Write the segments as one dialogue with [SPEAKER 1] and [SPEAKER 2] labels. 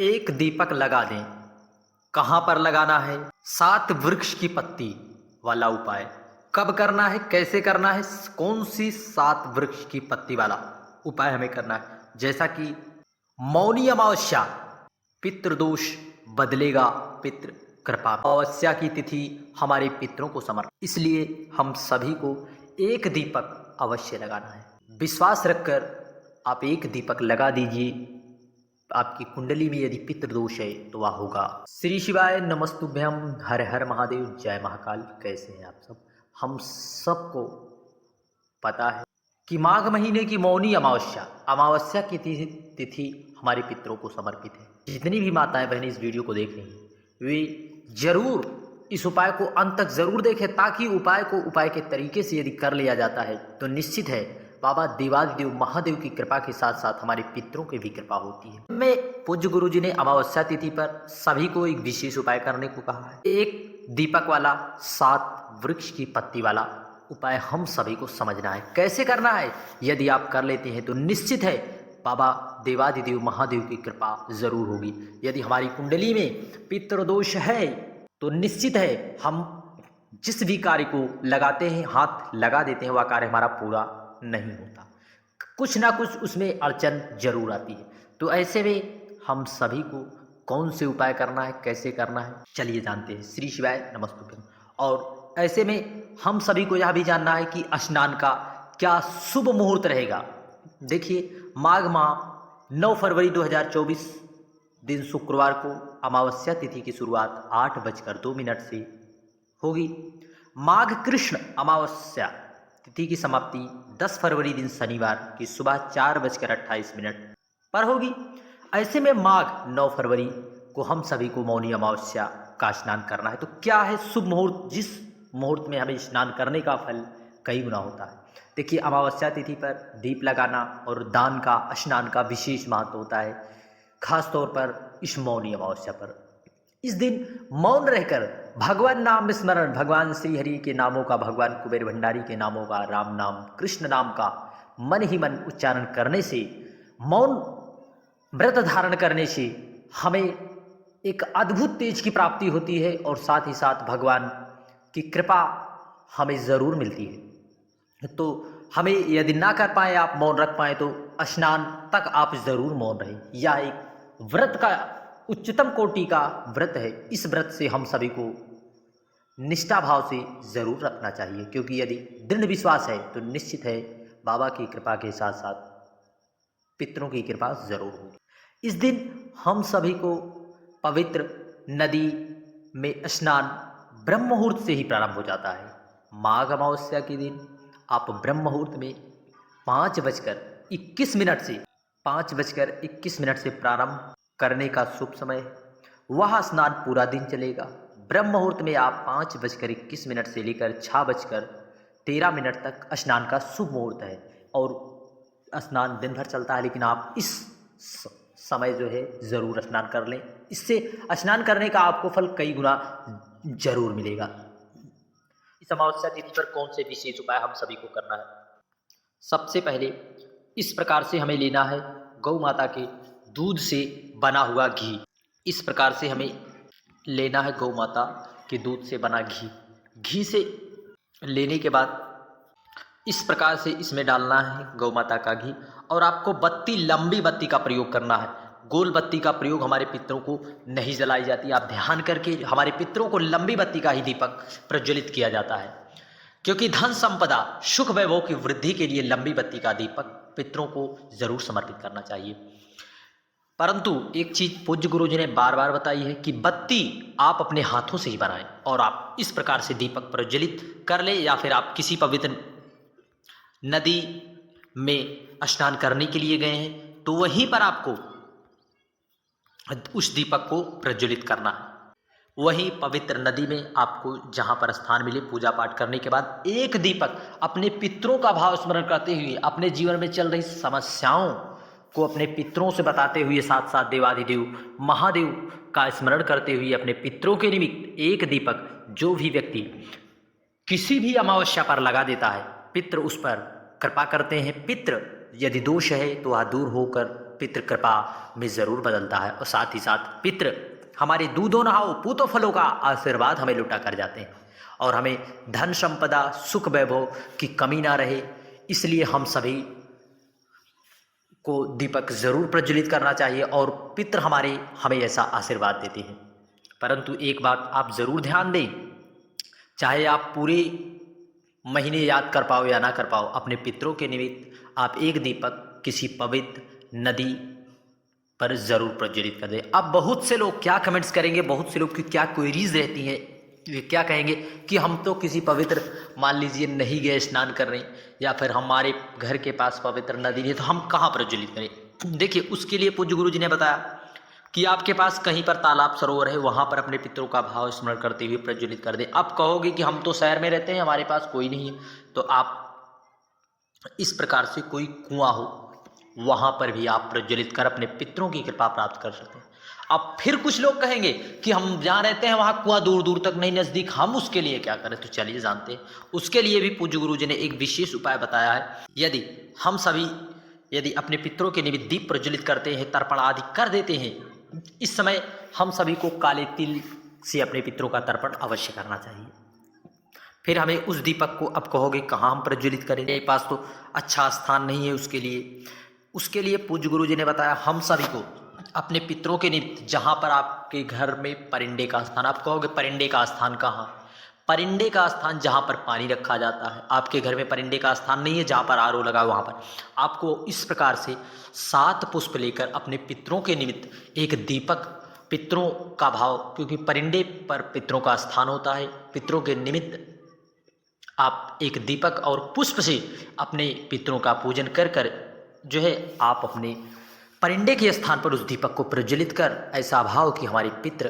[SPEAKER 1] एक दीपक लगा दें। कहाँ पर लगाना है? 7 वृक्ष की पत्ती वाला उपाय कब करना है, कैसे करना है, कौन सी 7 वृक्ष की पत्ती वाला उपाय हमें करना है? जैसा कि मौनी अमावस्या, पितृदोष बदलेगा पितृ कृपा। अमावस्या की तिथि हमारे पितरों को समर्पित, इसलिए हम सभी को एक दीपक अवश्य लगाना है। विश्वास रखकर आप एक दीपक लगा दीजिए। आपकी कुंडली में यदि पितृदोष है तो वह होगा। श्री शिवाय नमस्तुभ्यम, हर हर महादेव, जय महाकाल। कैसे हैं आप सब? हम सबको पता है कि माघ महीने की मौनी अमावस्या की तिथि हमारे पितरों को समर्पित है। जितनी भी माताएं बहनें इस वीडियो को देख रही हैं वे जरूर इस उपाय को अंत तक जरूर देखें, ताकि उपाय के तरीके से यदि कर लिया जाता है तो निश्चित है बाबा देवादिदेव महादेव की कृपा के साथ साथ हमारे पितरों की भी कृपा होती है। मैं पूज्य गुरु जी ने अमावस्या तिथि पर सभी को एक विशेष उपाय करने को कहा है। एक दीपक वाला 7 वृक्ष की पत्ती वाला उपाय हम सभी को समझना है। कैसे करना है यदि आप कर लेते हैं तो निश्चित है बाबा देवादिदेव महादेव की कृपा जरूर होगी। यदि हमारी कुंडली में पितृदोष है तो निश्चित है हम जिस भी कार्य को लगाते हैं, हाथ लगा देते हैं, वह कार्य हमारा पूरा नहीं होता। कुछ ना कुछ उसमें अड़चन जरूर आती है। तो ऐसे में हम सभी को कौन से उपाय करना है, कैसे करना है, चलिए जानते हैं। श्री शिवाय नमस्तुभ्यम। और ऐसे में हम सभी को यह भी जानना है कि स्नान का क्या शुभ मुहूर्त रहेगा। देखिए, माघ माह 9 फरवरी 2024 दिन शुक्रवार को अमावस्या तिथि की शुरुआत 8:02 से होगी। माघ कृष्ण अमावस्या तिथि की समाप्ति 10 फरवरी दिन शनिवार की सुबह 4:28 पर होगी। ऐसे में माघ 9 फरवरी को हम सभी को मौनी अमावस्या का स्नान करना है। तो क्या है शुभ मुहूर्त, जिस मुहूर्त में हमें स्नान करने का फल कई गुना होता है। देखिए, अमावस्या तिथि पर दीप लगाना और दान का, स्नान का विशेष महत्व होता है, खास तौर पर इस मौनी अमावस्या पर। इस दिन मौन रहकर भगवान नाम स्मरण, भगवान श्री हरि के नामों का, भगवान कुबेर भंडारी के नामों का, राम नाम, कृष्ण नाम का मन ही मन उच्चारण करने से, मौन व्रत धारण करने से हमें एक अद्भुत तेज की प्राप्ति होती है और साथ ही साथ भगवान की कृपा हमें ज़रूर मिलती है। तो हमें यदि ना कर पाए, आप मौन रख पाए, तो स्नान तक आप ज़रूर मौन रहें। यह एक व्रत का उच्चतम कोटि का व्रत है। इस व्रत से हम सभी को निष्ठा भाव से ज़रूर रखना चाहिए, क्योंकि यदि दृढ़ विश्वास है तो निश्चित है बाबा की कृपा के साथ साथ पितरों की कृपा जरूर होगी। इस दिन हम सभी को पवित्र नदी में स्नान ब्रह्म मुहूर्त से ही प्रारंभ हो जाता है। माघ अमावस्या के दिन आप ब्रह्म मुहूर्त में 5:21 से प्रारंभ करने का शुभ समय है। वह स्नान पूरा दिन चलेगा। ब्रह्म मुहूर्त में आप 5:21 से लेकर 6:13 तक स्नान का शुभ मुहूर्त है और स्नान दिन भर चलता है। लेकिन आप इस समय जो है ज़रूर स्नान कर लें। इससे स्नान करने का आपको फल कई गुना जरूर मिलेगा। इस अमावस्या तिथि पर कौन से विशेष उपाय हम सभी को करना है? सबसे पहले इस प्रकार से हमें लेना है गौ माता के दूध से बना हुआ घी। इस प्रकार से हमें लेना है गौ माता के दूध से बना घी। घी से लेने के बाद इस प्रकार से इसमें डालना है गौ माता का घी, और आपको बत्ती, लंबी बत्ती का प्रयोग करना है। गोल बत्ती का प्रयोग हमारे पितरों को नहीं जलाई जाती। आप ध्यान करके, हमारे पितरों को लंबी बत्ती का ही दीपक प्रज्वलित किया जाता है, क्योंकि धन संपदा, सुख वैभव की वृद्धि के लिए लंबी बत्ती का दीपक पितरों को जरूर समर्पित करना चाहिए। परंतु एक चीज पूज्य गुरु जी ने बार बार बताई है कि बत्ती आप अपने हाथों से ही बनाएं, और आप इस प्रकार से दीपक प्रज्वलित कर ले, या फिर आप किसी पवित्र नदी में स्नान करने के लिए गए हैं तो वहीं पर आपको उस दीपक को प्रज्वलित करना है। वहीं पवित्र नदी में आपको जहां पर स्थान मिले, पूजा पाठ करने के बाद एक दीपक अपने पितरों का भाव स्मरण करते हुए, अपने जीवन में चल रही समस्याओं को अपने पितरों से बताते हुए, साथ साथ देवादिदेव महादेव का स्मरण करते हुए, अपने पितरों के निमित्त एक दीपक जो भी व्यक्ति किसी भी अमावस्या पर लगा देता है, पितृ उस पर कृपा करते हैं। पितृ यदि दोष है तो वह दूर होकर पितृ कृपा में ज़रूर बदलता है और साथ ही साथ पितृ हमारे दूधो नहाओ पूतो फलों का आशीर्वाद हमें लुटा कर जाते हैं और हमें धन संपदा सुख वैभव की कमी ना रहे, इसलिए हम सभी को दीपक ज़रूर प्रज्वलित करना चाहिए और पितृ हमारे हमें ऐसा आशीर्वाद देते हैं। परंतु एक बात आप ज़रूर ध्यान दें, चाहे आप पूरे महीने याद कर पाओ या ना कर पाओ, अपने पितरों के निमित्त आप एक दीपक किसी पवित्र नदी पर ज़रूर प्रज्वलित कर दें। अब बहुत से लोग क्या कमेंट्स करेंगे, बहुत से लोग की क्या क्वेरीज रहती हैं, वे क्या कहेंगे कि हम तो किसी पवित्र मान लीजिए नहीं गए स्नान करने या फिर हमारे घर के पास पवित्र नदी नहीं, तो हम कहाँ प्रज्वलित करें। देखिए उसके लिए पूज्य गुरु जी ने बताया कि आपके पास कहीं पर तालाब सरोवर है, वहाँ पर अपने पितरों का भाव स्मरण करते हुए प्रज्वलित कर दें। आप कहोगे कि हम तो शहर में रहते हैं, हमारे पास कोई नहीं है, तो आप इस प्रकार से कोई कुआं हो वहाँ पर भी आप प्रज्वलित कर अपने पितरों की कृपा प्राप्त कर सकते हैं। अब फिर कुछ लोग कहेंगे कि हम जहाँ रहते हैं वहाँ कुआं दूर दूर तक नहीं, नज़दीक, हम उसके लिए क्या करें। तो चलिए जानते हैं, उसके लिए भी पूज्य गुरु जी ने एक विशेष उपाय बताया है। यदि हम सभी यदि अपने पितरों के निमित्त दीप प्रज्वलित करते हैं, तर्पण आदि कर देते हैं, इस समय हम सभी को काले तिल से अपने पितरों का तर्पण अवश्य करना चाहिए। फिर हमें उस दीपक को, अब कहोगे कहाँ हम प्रज्वलित करें, मेरे पास तो अच्छा स्थान नहीं है। उसके लिए पूज्य गुरु जी ने बताया हम सभी को अपने पितरों के निमित्त, जहाँ पर आपके घर में परिंडे का स्थान, आप कहोगे परिंडे का स्थान कहाँ, परिंडे का स्थान जहाँ पर पानी रखा जाता है। आपके घर में परिंडे का स्थान नहीं है, जहाँ पर आरओ लगा वहाँ पर आपको इस प्रकार से 7 पुष्प लेकर अपने पितरों के निमित्त एक दीपक, पितरों का भाव, क्योंकि परिंडे पर पितरों का स्थान होता है, पितरों के निमित्त आप एक दीपक और पुष्प से अपने पितरों का पूजन कर कर जो है आप अपने परिंडे के स्थान पर उस दीपक को प्रज्वलित कर ऐसा भाव कि हमारे पितृ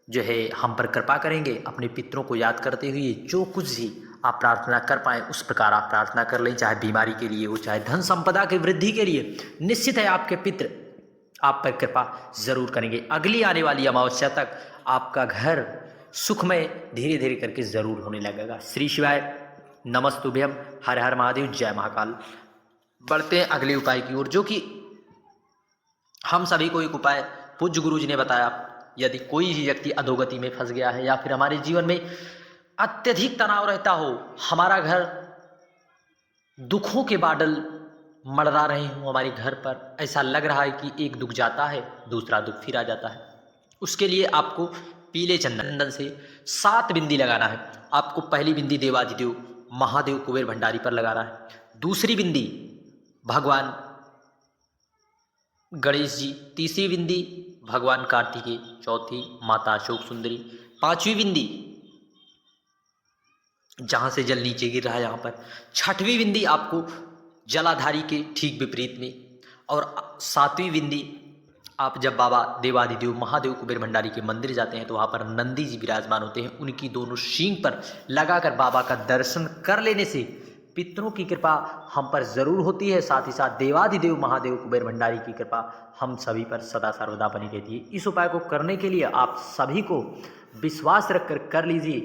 [SPEAKER 1] जो है हम पर कृपा करेंगे। अपने पितरों को याद करते हुए जो कुछ भी आप प्रार्थना कर पाएँ उस प्रकार आप प्रार्थना कर लें, चाहे बीमारी के लिए हो, चाहे धन संपदा की वृद्धि के लिए। निश्चित है आपके पितृ आप पर कृपा जरूर करेंगे। अगली आने वाली अमावस्या तक आपका घर सुखमय धीरे धीरे करके जरूर होने लगेगा। श्री शिवाय, नमस्तुभ्यम, हर हर महादेव, जय महाकाल। बढ़ते हैं अगले उपाय की ओर, जो कि हम सभी को एक उपाय पूज्य गुरु जी ने बताया। यदि कोई भी व्यक्ति अधोगति में फंस गया है या फिर हमारे जीवन में अत्यधिक तनाव रहता हो, हमारा घर दुखों के बादल मंडरा रहे हो हमारे घर पर, ऐसा लग रहा है कि एक दुख जाता है दूसरा दुख फिर आ जाता है, उसके लिए आपको पीले चंदन से 7 बिंदी लगाना है। आपको पहली बिंदी देवाधिदेव महादेव कुबेर भंडारी पर लगाना है, दूसरी बिंदी भगवान गणेश जी, तीसरी बिंदी भगवान कार्तिकेय, चौथी माता अशोक सुंदरी, 5वीं बिंदी जहां से जल नीचे गिर रहा है यहाँ पर, 6वीं बिंदी आपको जलाधारी के ठीक विपरीत में, और 7वीं बिंदी आप जब बाबा देवाधिदेव महादेव कुबेर भंडारी के मंदिर जाते हैं तो वहाँ पर नंदी जी विराजमान होते हैं, उनकी दोनों शींग पर लगाकर बाबा का दर्शन कर लेने से पितरों की कृपा हम पर जरूर होती है। साथ ही साथ देवाधिदेव महादेव कुबेर भंडारी की कृपा हम सभी पर सदा सर्वदा बनी रहती है। इस उपाय को करने के लिए आप सभी को विश्वास रखकर कर लीजिए,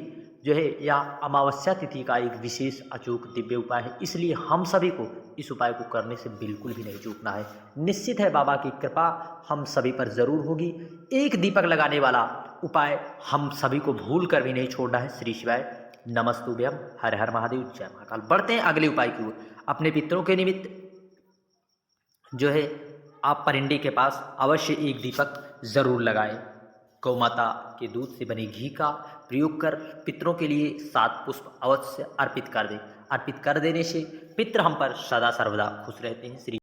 [SPEAKER 1] जो है यह अमावस्या तिथि का एक विशेष अचूक दिव्य उपाय है, इसलिए हम सभी को इस उपाय को करने से बिल्कुल भी नहीं चूकना है। निश्चित है बाबा की कृपा हम सभी पर जरूर होगी। एक दीपक लगाने वाला उपाय हम सभी को भूल कर भी नहीं छोड़ना है। श्री शिवाय, नमस्तुभ्यम, हर हर महादेव, जय महाकाल। बढ़ते हैं अगले उपाय की ओर। अपने पितरों के निमित्त जो है आप परिंडे के पास अवश्य एक दीपक जरूर लगाएं। गौ माता के दूध से बने घी का प्रयोग कर पितरों के लिए 7 पुष्प अवश्य अर्पित कर दें। अर्पित कर देने से पितृ हम पर सदा सर्वदा खुश रहते हैं। श्री